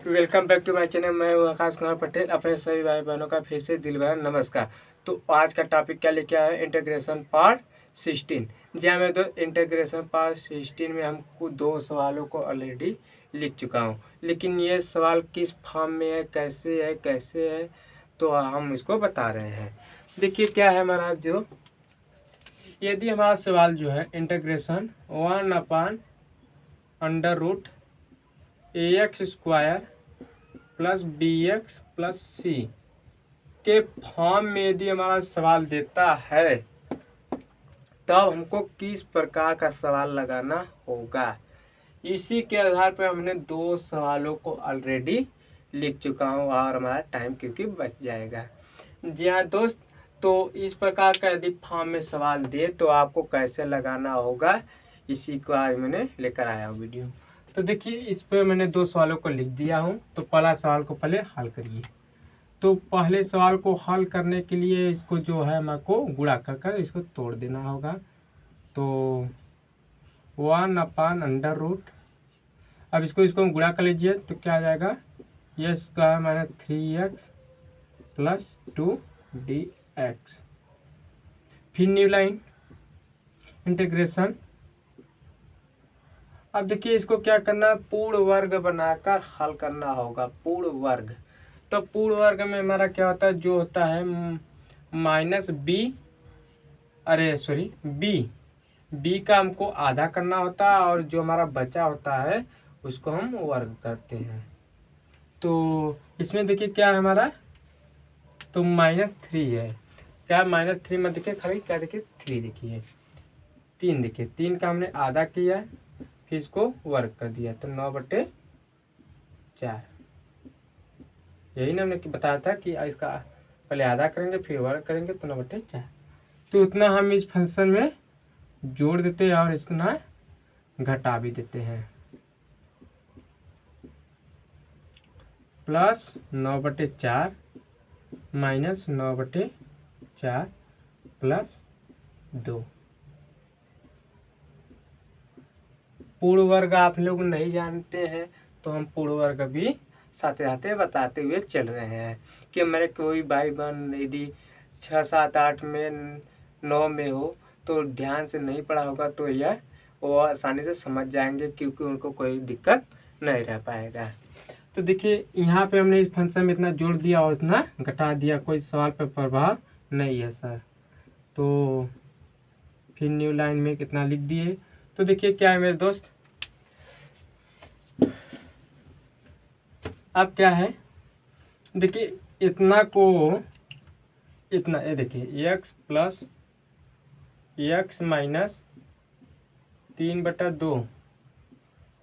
Welcome back to my channel. मैं हूं आकाश कुमार पटेल। अपने सभी भाई बहनों का फिर से दिल भरा नमस्कार। तो आज का टॉपिक क्या लेके आया है? Integration part 16। जी हाँ मेरे दोस्त, इंटीग्रेशन पार्ट 16 में हमको 2 सवालों को ऑलरेडी लिख चुका हूं, लेकिन ये सवाल किस फॉर्म में है, कैसे है तो हम इसको बता रहे हैं। देखिए क्या है हमारा, जो यदि हमारा सवाल जो है इंटीग्रेशन 1/√ax² प्लस bx+c के फॉर्म में यदि हमारा सवाल देता है, तब हमको किस प्रकार का सवाल लगाना होगा। इसी के आधार पर हमने 2 सवालों को ऑलरेडी लिख चुका हूँ और हमारा टाइम क्योंकि बच जाएगा। जी हाँ दोस्त, तो इस प्रकार का यदि फॉर्म में सवाल दे तो आपको कैसे लगाना होगा, इसी को आज मैंने लेकर आया हूँ वीडियो। तो देखिए इस पर मैंने 2 सवालों को लिख दिया हूँ। तो पहला सवाल को पहले हल करिए। तो पहले सवाल को हल करने के लिए इसको जो है मेरे को गुणा कर इसको तोड़ देना होगा। तो 1/√, अब इसको गुणा कर लीजिए तो क्या आ जाएगा, ये square minus 3x plus 2dx। फिर न्यू लाइन इंटीग्रेशन। अब देखिए इसको क्या करना है, पूर्ण वर्ग बनाकर हल करना होगा। पूर्ण वर्ग, तो पूर्ण वर्ग में हमारा क्या होता है, जो होता है बी का हमको आधा करना होता है और जो हमारा बचा होता है उसको हम वर्ग करते हैं। तो इसमें देखिए क्या है हमारा, तो -3 है। क्या -3 में देखिए खाली क्या देखिए 3 देखिए 3 देखिए 3 का हमने आधा किया, फिर इसको वर्ग कर दिया तो 9/4। यही ना हमने बताया था कि इसका पहले आधा करेंगे फिर वर्ग करेंगे तो 9/4। तो उतना हम इस फंक्शन में जोड़ देते हैं और इसको ना घटा भी देते हैं। Plus 9/4 minus 9/4 plus 2। पूर्ण वर्ग आप लोग नहीं जानते हैं तो हम पूर्ण वर्ग भी साथ बताते हुए चल रहे हैं कि मेरे कोई भाई बहन यदि 6, 7, 8 में 9 में हो तो ध्यान से नहीं पढ़ा होगा तो यह वो आसानी से समझ जाएंगे, क्योंकि उनको कोई दिक्कत नहीं रह पाएगा। तो देखिए यहाँ पे हमने इस फंक्शन में इतना जोड़ दिया और इतना घटा दिया, कोई सवाल पर प्रभाव नहीं है सर। तो फिर न्यू लाइन में कितना लिख दिए। तो देखिए क्या है मेरे दोस्त, अब क्या है, देखिए इतना को इतना, ये देखिए x प्लस x माइनस 3/2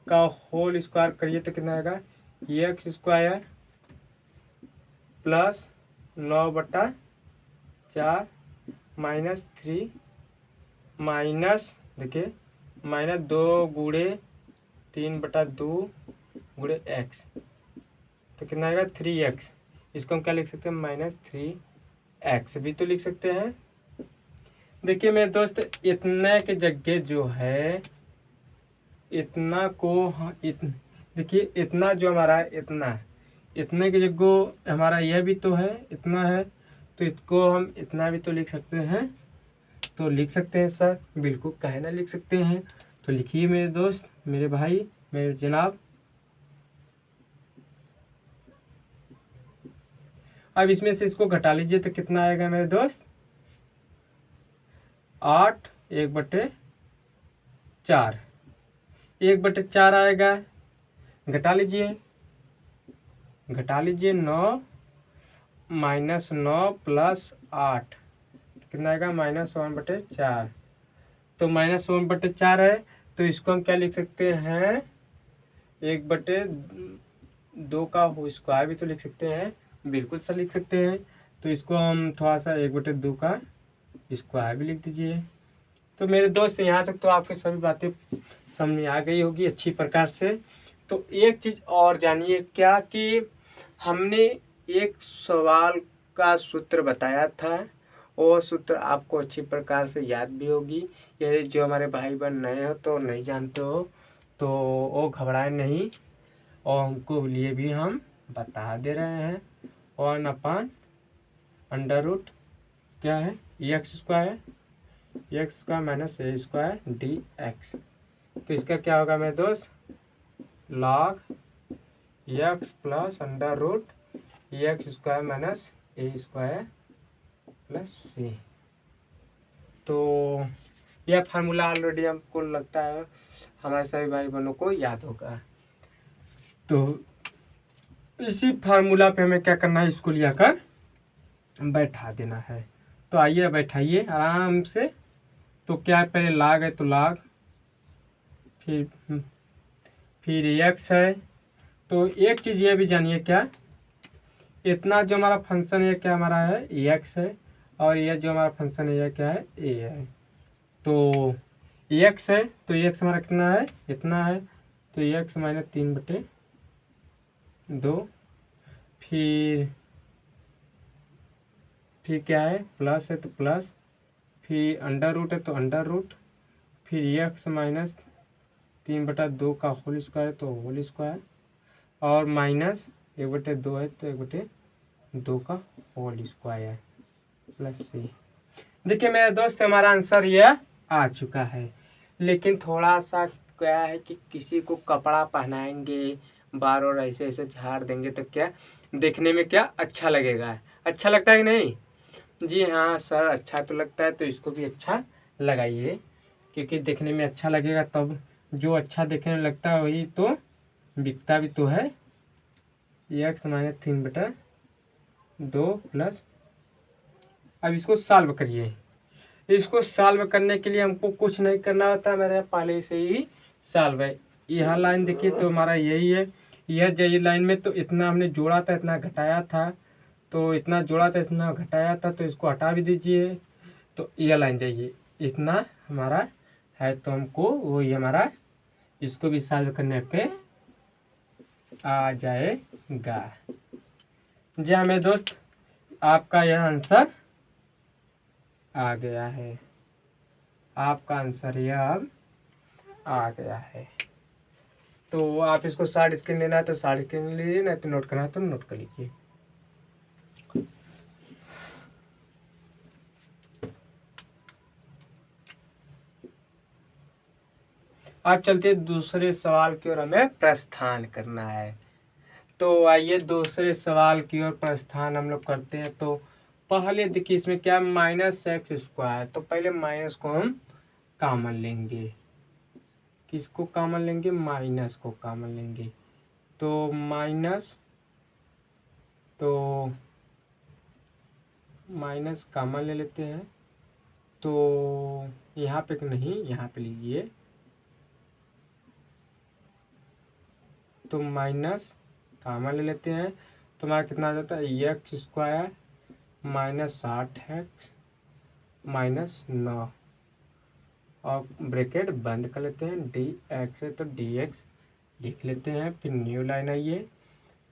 का होल स्क्वायर करिए तो कितना आएगा, x² प्लस 9/4 माइनस 3 माइनस देखिए -2 गुणे 3/2 गुणे x, तो कितना आएगा 3x। इसको हम क्या लिख सकते हैं, -3x भी तो लिख सकते हैं। देखिए मेरे दोस्त, इतने के जगह जो है इतना को देखिए इतना जो हमारा इतने की जगह हमारा यह भी तो है, इतना है, तो इसको हम इतना भी तो लिख सकते हैं। तो लिख सकते हैं सर, बिल्कुल काहे ना लिख सकते हैं। तो लिखिए मेरे दोस्त, मेरे भाई, मेरे जनाब। अब इसमें से इसको घटा लीजिए तो कितना आएगा मेरे दोस्त, 8 1/4 1/4 आएगा। घटा लीजिए 9 माइनस 9 प्लस 8 कितना आएगा, -1/4। तो -1/4 है तो इसको हम क्या लिख सकते हैं, 1/2 का स्क्वायर भी तो लिख सकते हैं, बिल्कुल सर लिख सकते हैं। तो इसको हम थोड़ा सा 1/2 का स्क्वायर भी लिख दीजिए। तो मेरे दोस्त यहाँ तक तो आपके सभी बातें समझ में आ गई होगी अच्छी प्रकार से। तो एक चीज़ और जानिए क्या, कि हमने एक सवाल का सूत्र बताया था, वो सूत्र आपको अच्छी प्रकार से याद भी होगी। यदि जो हमारे भाई बहन नए हो तो नहीं जानते हो तो वो घबराए नहीं, और उनको लिए भी हम बता दे रहे हैं 1/√, क्या है, x square minus a square d x. तो इसका क्या होगा मेरे दोस्त, log एक्स प्लस √एक्स square minus a square plus c. तो यह फार्मूला ऑलरेडी हमको लगता है हमारे सभी भाई बहनों को याद होगा। तो इसी फार्मूला पे हमें क्या करना है, इसको लिया कर बैठा देना है। तो आइए बैठाइए आराम से। तो क्या है, पहले log है तो log, फिर एक्स है। तो एक चीज़ ये भी जानिए, क्या इतना जो हमारा फंक्शन है क्या हमारा है एक्स है, और ये जो हमारा फंक्शन है यह क्या है ए है। तो एक्स है तो एक्स हमारा कितना है, इतना है। तो एक्स माइनस 3/2, फिर क्या है, प्लस है तो प्लस, फिर अंडर रूट है तो अंडर रूट, फिर एक्स माइनस 3/2 का होल स्क्वायर तो होल स्क्वायर, और माइनस 1/2 है तो 1/2 का होल स्क्वायर प्लस सी। देखिए मेरे दोस्त, हमारा आंसर यह आ चुका है। लेकिन थोड़ा सा क्या है कि किसी को कपड़ा पहनाएंगे बार और ऐसे ऐसे झाड़ देंगे तो क्या देखने में क्या अच्छा लगेगा, अच्छा लगता है कि नहीं? जी हाँ सर, अच्छा तो लगता है, तो इसको भी अच्छा लगाइए, क्योंकि देखने में अच्छा लगेगा। तब जो अच्छा देखने में लगता है वही तो बिकता भी तो है। एक्स माइनस 3/2 प्लस, अब इसको सॉल्व करिए। इसको सॉल्व करने के लिए हमको कुछ नहीं करना होता, मेरे पहले से ही सॉल्व है। यह लाइन देखिए तो हमारा यही है, यह लाइन में तो इतना हमने जोड़ा था, इतना घटाया था, तो इतना जोड़ा था इतना घटाया था, तो इसको हटा भी दीजिए। तो यह लाइन जाइए, इतना हमारा है, तो हमको वही हमारा इसको भी सॉल्व करने पे आ जाएगा। जी हाँ मेरे दोस्त, आपका यह आंसर आ गया है, आपका आंसर यह अब आ गया है। तो आप इसको शॉर्ट स्क्रीन लेना है तो शॉर्ट स्क्रीन ले लीजिए, नहीं तो नोट करना है तो नोट कर लीजिए। आप चलते दूसरे सवाल की ओर, हमें प्रस्थान करना है। तो आइए दूसरे सवाल की ओर प्रस्थान हम लोग करते हैं। तो पहले देखिए इसमें क्या -x², तो पहले माइनस को हम कॉमन लेंगे। किसको कॉमन लेंगे, माइनस को कॉमन लेंगे। तो माइनस कॉमन ले लेते हैं। तो यहाँ पे नहीं, यहाँ पे लीजिए। तो माइनस कॉमन ले लेते हैं, तो हमारा कितना आ जाता है, x² माइनस 8x माइनस 9, और ब्रैकेट बंद कर लेते हैं। dx है तो dx लिख लेते हैं। फिर न्यू लाइन आइए,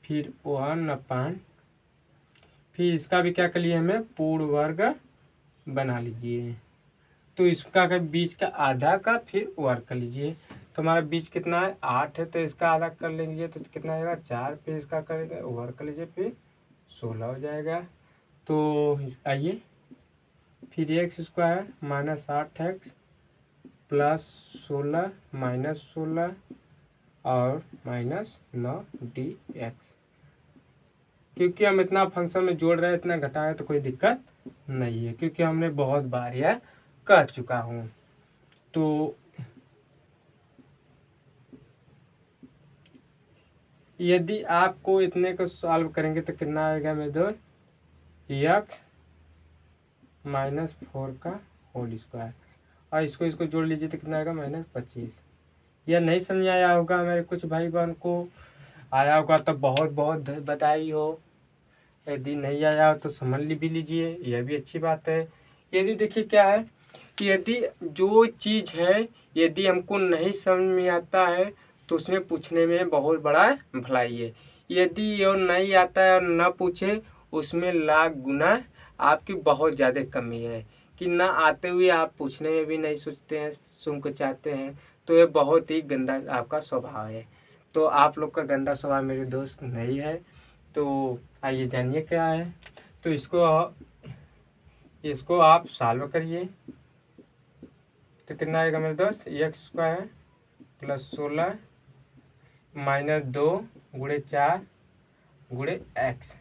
फिर 1/, फिर इसका भी क्या कर लिए हमें पूर्ण वर्ग बना लीजिए। तो इसका का बीच का आधा का फिर वर्ग कर लीजिए। तो हमारा बीच कितना है 8 है, तो इसका आधा कर लेंगे तो कितना आएगा 4, फिर इसका करेंगे वर्ग कर लीजिए, फिर 16 हो जाएगा। तो आइए, फिर x² minus 8x plus 16 minus 16 और माइनस 9 dx। क्योंकि हम इतना फंक्शन में जोड़ रहे हैं, इतना घटा है, तो कोई दिक्कत नहीं है, क्योंकि हमने बहुत बार यह कर चुका हूँ। तो यदि आपको इतने को सॉल्व करेंगे तो कितना आएगा मेरे दोस्त, x माइनस 4 का होल स्क्वायर, और इसको जोड़ लीजिए तो कितना आएगा -25। यह नहीं समझ आया होगा मेरे कुछ भाई बहन को, आया होगा तो बहुत बहुत बधाई हो। यदि नहीं आया हो तो समझ भी लीजिए, यह भी अच्छी बात है। यदि देखिए क्या है, यदि जो चीज़ है यदि हमको नहीं समझ में आता है तो उसमें पूछने में बहुत बड़ा भलाई है। यदि ये नहीं आता है और न पूछे, उसमें लाख गुना आपकी बहुत ज़्यादा कमी है। कि ना आते हुए आप पूछने में भी नहीं सोचते हैं, सुन को चाहते हैं, तो ये बहुत ही गंदा आपका स्वभाव है। तो आप लोग का गंदा सवाल मेरे दोस्त नहीं है। तो आइए जानिए क्या है। तो इसको आप सॉल्व करिए तो कितना आएगा मेरे दोस्त, एक्स स्क्वायर प्लस 16 माइनस 2 गुणे 4 गुणे एक्स।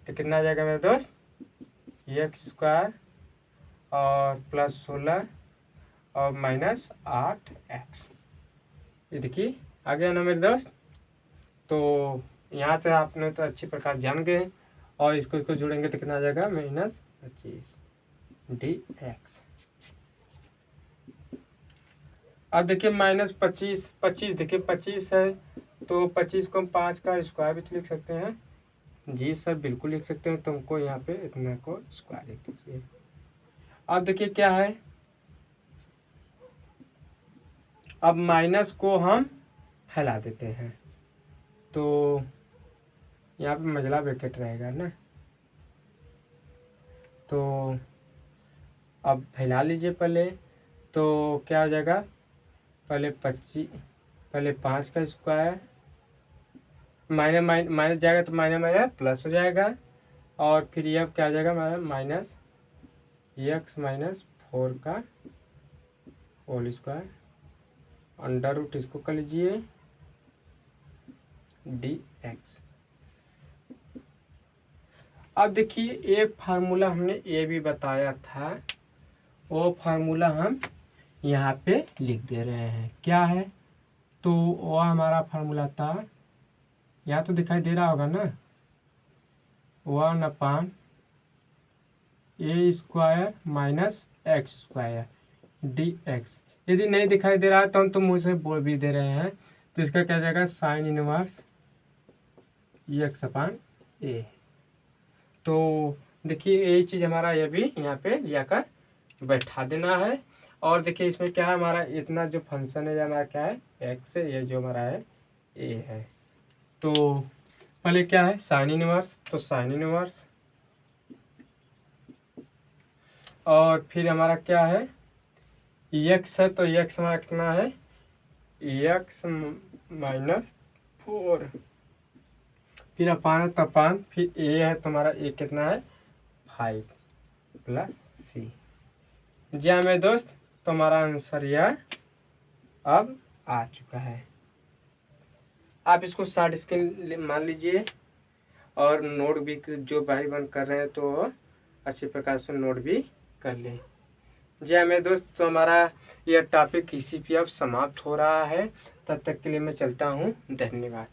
तो कितना आ जाएगा मेरे दोस्त, एक्स स्क्वायर और प्लस 16 और माइनस 8x। ये देखिए आ गया ना मेरे दोस्त। तो यहाँ से आपने तो अच्छी प्रकार जान गए और इसको जोड़ेंगे तो कितना आ जाएगा, -25 dx। अब देखिए -25, 25 देखिए 25 है तो 25 को हम 5 का स्क्वायर भी तो लिख सकते हैं। जी सर बिल्कुल लिख सकते हैं। तुमको यहाँ पे इतना को स्क्वायर लिख दीजिए। अब देखिए क्या है, अब माइनस को हम फैला देते हैं तो यहाँ पे मझला ब्रैकेट रहेगा ना। तो अब फैला लीजिए पहले, तो क्या हो जाएगा, पहले 5 का स्क्वायर माइनस जाएगा तो माइनस प्लस हो जाएगा और फिर ये अब क्या आ जाएगा हमारा -4 का होल स्क्वायर अंडर रूट, इसको कर लीजिए dx। अब देखिए एक फार्मूला हमने ये भी बताया था, वो फार्मूला हम यहाँ पे लिख दे रहे हैं। क्या है, तो वो हमारा फार्मूला था, यहाँ तो दिखाई दे रहा होगा ना, 1/a² minus x square dx। यदि नहीं दिखाई दे रहा है तो हम तो मुँह से बोल भी दे रहे हैं। तो इसका क्या जाएगा, साइन इनवर्स x/a। तो देखिए यही चीज़ हमारा ये भी यहाँ पे जाकर बैठा देना है। और देखिए इसमें क्या है, हमारा इतना जो फंक्शन है हमारा क्या है, x है, ये जो हमारा है a है। तो पहले क्या है, साइन इनवर्स, तो साइन इनवर्स, और फिर हमारा क्या है, x है तो x हमारा कितना है, x -4, फिर अपान तपान, फिर a है तो हमारा a कितना है 5 + c। जी हाँ मेरे दोस्त, तो हमारा आंसर यह अब आ चुका है। आप इसको शॉर्ट स्क्रीन मान लीजिए और नोट भी, जो भाई बंद कर रहे हैं तो अच्छी प्रकार से नोट भी कर लें। जी हाँ मेरे दोस्त, तो हमारा यह टॉपिक इसी पे अब समाप्त हो रहा है। तब तक के लिए मैं चलता हूँ, धन्यवाद।